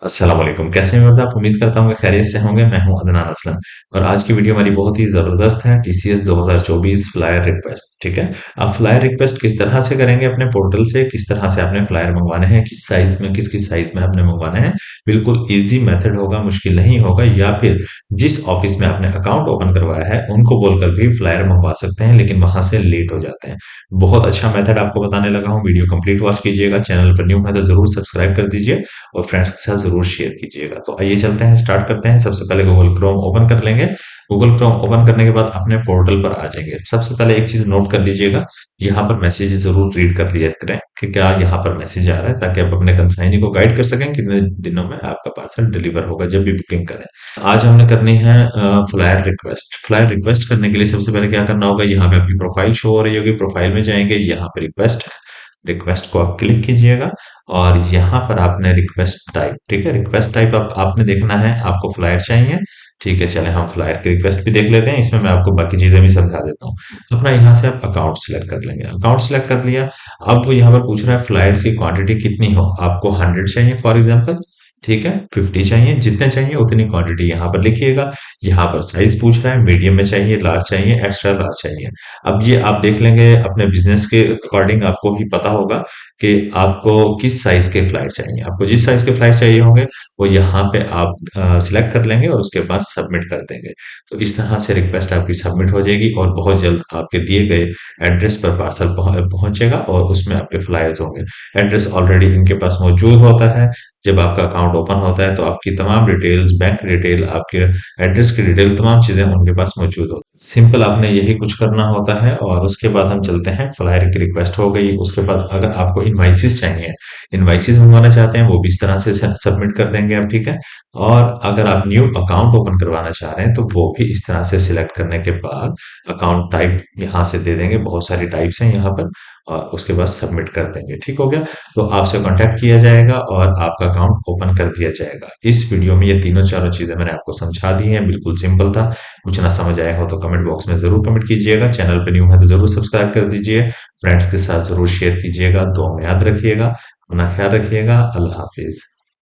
अस्सलाम वालेकुम। कैसे हैं मिर्ज़ा? आप उम्मीद करता हूँ कि खैरियत से होंगे। मैं हूँ अदनान असलम और आज की वीडियो हमारी बहुत ही ज़बरदस्त है। TCS 2024 flyer request. ठीक है, आप फ्लायर रिक्वेस्ट किस तरह से करेंगे अपने पोर्टल से, किस तरह से आपने फ्लायर मंगवाने हैं, किस साइज में, किस साइज में आपने मंगवाने हैं। बिल्कुल इजी मेथड होगा, मुश्किल नहीं होगा। या फिर जिस ऑफिस में आपने अकाउंट ओपन करवाया है उनको बोलकर भी फ्लायर मंगवा सकते हैं, लेकिन वहां से लेट हो जाते हैं। बहुत अच्छा मेथड आपको बताने लगा हूँ। वीडियो कंप्लीट वॉच कीजिएगा। चैनल पर न्यू है तो जरूर सब्सक्राइब कर दीजिए और फ्रेंड्स के साथ जरूर शेयर कीजिएगा। तो आइए चलते हैं, स्टार्ट करते हैं। सबसे पहले गूगल क्रोम ओपन कर लेंगे। गूगल क्रोम ओपन करने के बाद अपने पोर्टल पर आ जाएंगे। सबसे पहले एक चीज नोट कर लीजिएगा, यहाँ पर मैसेज जरूर रीड कर लिया करें कि क्या यहाँ पर मैसेज आ रहा है, ताकि आप अपने कंसाइनी को गाइड कर सकें कितने दिनों में आपका पार्सल डिलीवर होगा जब भी बुकिंग करें। आज हमने करनी है फ्लायर रिक्वेस्ट। फ्लायर रिक्वेस्ट करने के लिए सबसे पहले क्या करना होगा, यहाँ पे आपकी प्रोफाइल शो हो रही होगी, प्रोफाइल में जाएंगे, यहाँ पे रिक्वेस्ट है, रिक्वेस्ट को आप क्लिक कीजिएगा और यहाँ पर आपने रिक्वेस्ट टाइप, ठीक है, रिक्वेस्ट टाइप आपने देखना है। आपको फ्लायर चाहिए, ठीक है, चले हम फ्लायर की रिक्वेस्ट भी देख लेते हैं। इसमें मैं आपको बाकी चीजें भी समझा देता हूँ। अपना यहाँ से आप अकाउंट सिलेक्ट कर लेंगे। अकाउंट सिलेक्ट कर लिया। अब वो यहाँ पर पूछ रहा है फ्लायर्स की क्वांटिटी कितनी हो। आपको 100 चाहिए फॉर एग्जाम्पल, ठीक है, 50 चाहिए, जितने चाहिए उतनी क्वांटिटी यहाँ पर लिखिएगा। यहाँ पर साइज पूछ रहा है, मीडियम में चाहिए, लार्ज चाहिए, एक्स्ट्रा लार्ज चाहिए। अब ये आप देख लेंगे अपने बिजनेस के अकॉर्डिंग, आपको ही पता होगा कि आपको किस साइज के फ्लाइट चाहिए। आपको जिस साइज के फ्लाइट चाहिए होंगे वो यहाँ पे आप सिलेक्ट कर लेंगे और उसके बाद सबमिट कर देंगे। तो इस तरह से रिक्वेस्ट आपकी सबमिट हो जाएगी और बहुत जल्द आपके दिए गए एड्रेस पर पार्सल पहुंचेगा और उसमें आपके फ्लायर्स होंगे। एड्रेस ऑलरेडी इनके पास मौजूद होता है। जब आपका अकाउंट ओपन होता है तो आपकी तमाम डिटेल्स, बैंक डिटेल, आपके एड्रेस की डिटेल, तमाम चीजें उनके पास मौजूद होती है। सिंपल आपने यही कुछ करना होता है और उसके बाद हम चलते हैं। फ्लायर की रिक्वेस्ट हो गई। उसके बाद अगर आपको इनवाइसिस चाहिए, इनवाइसिस मंगवाना चाहते हैं, वो भी इस तरह से सबमिट कर देंगे आप, ठीक है। और अगर आप न्यू अकाउंट ओपन करवाना चाह रहे हैं तो वो भी इस तरह से सिलेक्ट करने के बाद अकाउंट टाइप यहाँ से दे देंगे। बहुत सारी टाइप्स हैं यहाँ पर और उसके बाद सबमिट कर देंगे। ठीक हो गया। तो आपसे कांटेक्ट किया जाएगा और आपका अकाउंट ओपन कर दिया जाएगा। इस वीडियो में ये तीनों चारों चीजें मैंने आपको समझा दी हैं। बिल्कुल सिंपल था। कुछ ना समझ आया हो तो कमेंट बॉक्स में जरूर कमेंट कीजिएगा। चैनल पर न्यू है तो जरूर सब्सक्राइब कर दीजिए। फ्रेंड्स के साथ जरूर शेयर कीजिएगा। दुआ में याद रखिएगा। अपना ख्याल रखिएगा। अल्लाह हाफिज।